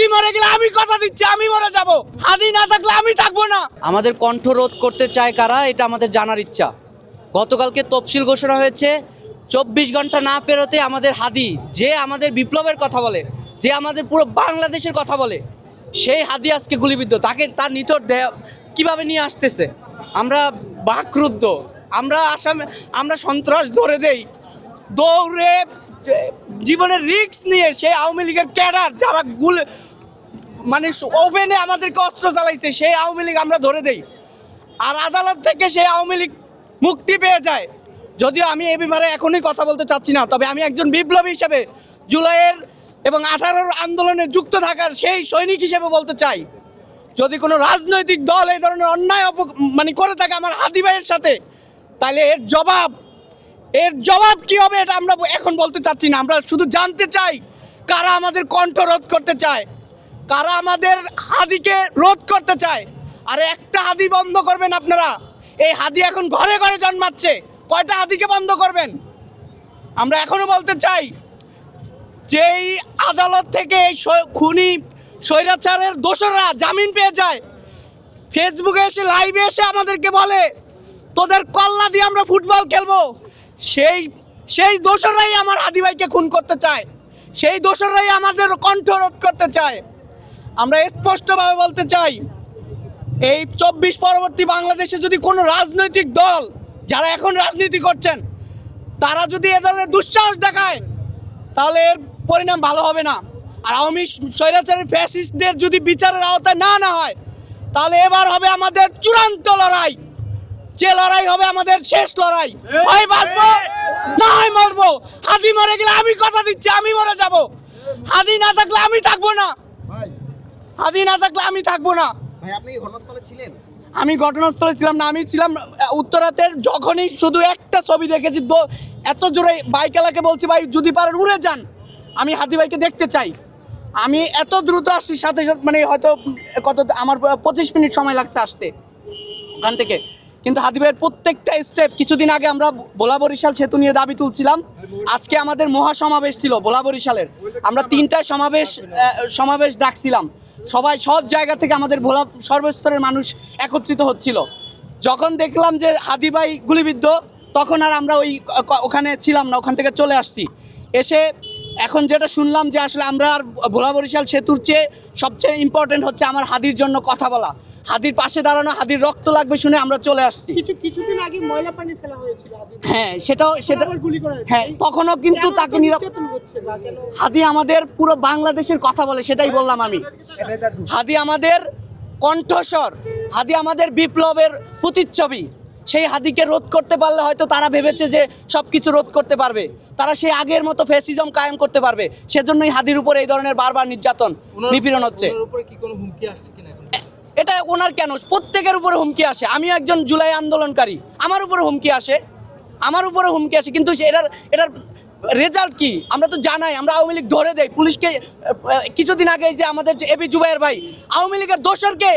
হাদি মরে গেলে আমি কথা দিচ্ছি আমি মরে যাব, হাদি না থাকলে আমি থাকবো না। আমাদের কণ্ঠ রোধ করতে চায় কারা, এটা আমাদের জানার ইচ্ছা। গতকালকে তফসিল ঘোষণা হয়েছে, 24 ঘন্টা না পেরোতে আমাদের হাদি, যে আমাদের বিপ্লবের কথা বলে, যে আমাদের পুরো বাংলাদেশের কথা বলে, সেই হাদি আজকে গুলিবিদ্ধ। তাকে তার নিথর দেহ কীভাবে নিয়ে আসতেছে, আমরা বাকরুদ্ধ। আমরা সন্ত্রাস ধরে দেই, দৌড়ে জীবনের রিস্ক নিয়ে সেই আওয়ামী লীগের ক্যাডার যারা মানে ওভেনে আমাদেরকে অস্ত্র চালাইছে, সেই আওয়ামী লীগ আমরা ধরে দেই। আর আদালত থেকে সেই আওয়ামী লীগ মুক্তি পেয়ে যায়। যদিও আমি এ ব্যাপারে এখনই কথা বলতে চাচ্ছি না, তবে আমি একজন বিপ্লবী হিসেবে জুলাইয়ের এবং 18-র আন্দোলনে যুক্ত থাকার সেই সৈনিক হিসেবে বলতে চাই, যদি কোনো রাজনৈতিক দল এই ধরনের অন্যায় মানে করে থাকে আমার হাদি ভাইয়ের সাথে, তাহলে এর জবাব কি হবে এটা আমরা এখন বলতে চাচ্ছি না। আমরা শুধু জানতে চাই কারা আমাদের কণ্ঠ রোধ করতে চায়, কারা আমাদের হাদিকে রোধ করতে চায়। আর একটা হাদি বন্ধ করবেন আপনারা, এই হাদি এখন ঘরে ঘরে জন্মাচ্ছে, কয়টা হাদিকে বন্ধ করবেন? আমরা এখনো বলতে চাই, যেই আদালত থেকে এই খুনি স্বৈরাচারের দোষররা জামিন পেয়ে যায়, ফেসবুকে এসে লাইভে এসে আমাদেরকে বলে তোদের কল্লা দিয়ে আমরা ফুটবল খেলবো, সেই দোষররাই আমার হাদি ভাইকে খুন করতে চায়, সেই দোষররাই আমাদের কণ্ঠ রোধ করতে চায়। আমরা স্পষ্টভাবে বলতে চাই, এই 24 পরবর্তী বাংলাদেশে যদি কোনো রাজনৈতিক দল, যারা এখন রাজনীতি করছেন, তারা যদি এ ধরনের দুঃসাহস দেখায়, তাহলে এর পরিণাম ভালো হবে না। আর আওয়ামী স্বৈরাচারের ফ্যাসিস্টদের যদি বিচারের আওতায় না হয়, তাহলে এবার হবে আমাদের চূড়ান্ত লড়াই, যে লড়াই হবে আমাদের শেষ লড়াই। হয় বাঁচবো না হয় মরবো। হাদি মরে গেলে আমি কথা দিচ্ছি আমি মরে যাব, হাদি না থাকলে আমি থাকবো না, হাদি না থাকলে আমি থাকবো না। ভাই আপনি কি ঘটনাস্থলে ছিলেন? আমি ঘটনাস্থলে ছিলাম না, আমি ছিলাম উত্তরাতের। যখনই শুধু একটা ছবি দেখেছি, এত জোরে বাইকালাকে বলছি ভাই যদি পারেন উড়ে যান, আমি হাদি ভাইকে দেখতে চাই। আমি এত দ্রুত আসছি, সাথে সাথে মানে হয়তো আমার 25 মিনিট সময় লাগছে আসতে ওখান থেকে। কিন্তু হাদি ভাইয়ের প্রত্যেকটা স্টেপ, কিছুদিন আগে আমরা ভোলা বরিশাল সেতু নিয়ে দাবি তুলছিলাম, আজকে আমাদের মহাসমাবেশ ছিল ভোলা বরিশালের, আমরা 3টায় সমাবেশ ডাকছিলাম, সবাই সব জায়গা থেকে আমাদের ভোলা সর্বস্তরের মানুষ একত্রিত হচ্ছিল। যখন দেখলাম যে হাদি ভাই গুলিবিদ্ধ, তখন আর আমরা ওখানে ছিলাম না, ওখান থেকে চলে আসছি। এসে এখন যেটা শুনলাম যে আসলে আমরা আর ভোলা বরিশাল সেতুর চেয়ে সবচেয়ে ইম্পর্টেন্ট হচ্ছে আমার হাদির জন্য কথা বলা, হাদির পাশে দাঁড়ানো, হাদির রক্ত লাগবে শুনে আমরা চলে আসছি। কিছুদিন আগে ময়লা পানি ফেলা হয়েছিল, হ্যাঁ সেটা গুলি করা হয়েছে। হ্যাঁ তখনও কিন্তু তাকে হাদি আমাদের পুরো বাংলাদেশের কথা বলে, সেটাই বললাম আমি। হাদি আমাদের কণ্ঠস্বর, হাদি আমাদের বিপ্লবের প্রতিচ্ছবি। সেই হাদিকে রোধ করতে পারলে হয়তো তারা ভেবেছে যে সব কিছু রোধ করতে পারবে, তারা সেই আগের মতো ফ্যাসিজম কায়েম করতে পারবে। সেজন্যই হাদির উপরে এই ধরনের বারবার নির্যাতন নিপীড়ন হচ্ছে। এটা ওনার কেন, প্রত্যেকের উপরে হুমকি আসে। আমি একজন জুলাই আন্দোলনকারী, আমার উপরে হুমকি আসে, কিন্তু এটার রেজাল্ট কি আমরা তো জানাই। আমরা আওয়ামী লীগ ধরে দেয় পুলিশকে। কিছুদিন আগে যে আমাদের এবি জুবাইর ভাই আওয়ামী লীগের দোসরকে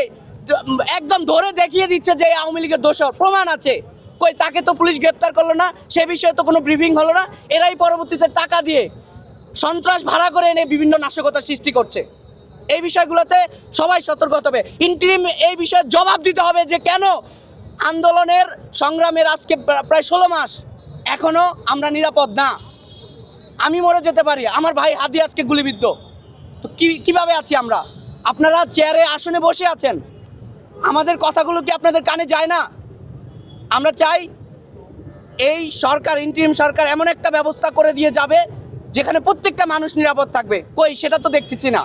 একদম ধরে দেখিয়ে দিচ্ছে যে আওয়ামী লীগের দোসর, প্রমাণ আছে। কই তাকে তো পুলিশ গ্রেপ্তার করলো না, সে বিষয়ে তো কোনো ব্রিফিং হলো না। এরাই পরবর্তীতে টাকা দিয়ে সন্ত্রাস ভাড়া করে এনে বিভিন্ন নাশকতার সৃষ্টি করছে। এই বিষয়গুলোতে সবাই সতর্ক হতে হবে। ইন্টারিম এই বিষয়ে জবাব দিতে হবে যে কেন আন্দোলনের সংগ্রামের আজকে প্রায় 16 মাস এখনও আমরা নিরাপদ না। আমি মরে যেতে পারি, আমার ভাই হাদি আজকে গুলিবিদ্ধ, তো কিভাবে আছি আমরা? আপনারা চেয়ারে আসনে বসে আছেন, আমাদের কথাগুলো কি আপনাদের কানে যায় না? আমরা চাই এই সরকার, ইন্টারিম সরকার এমন একটা ব্যবস্থা করে দিয়ে যাবে যেখানে প্রত্যেকটা মানুষ নিরাপদ থাকবে। কই সেটা তো দেখতেছি না।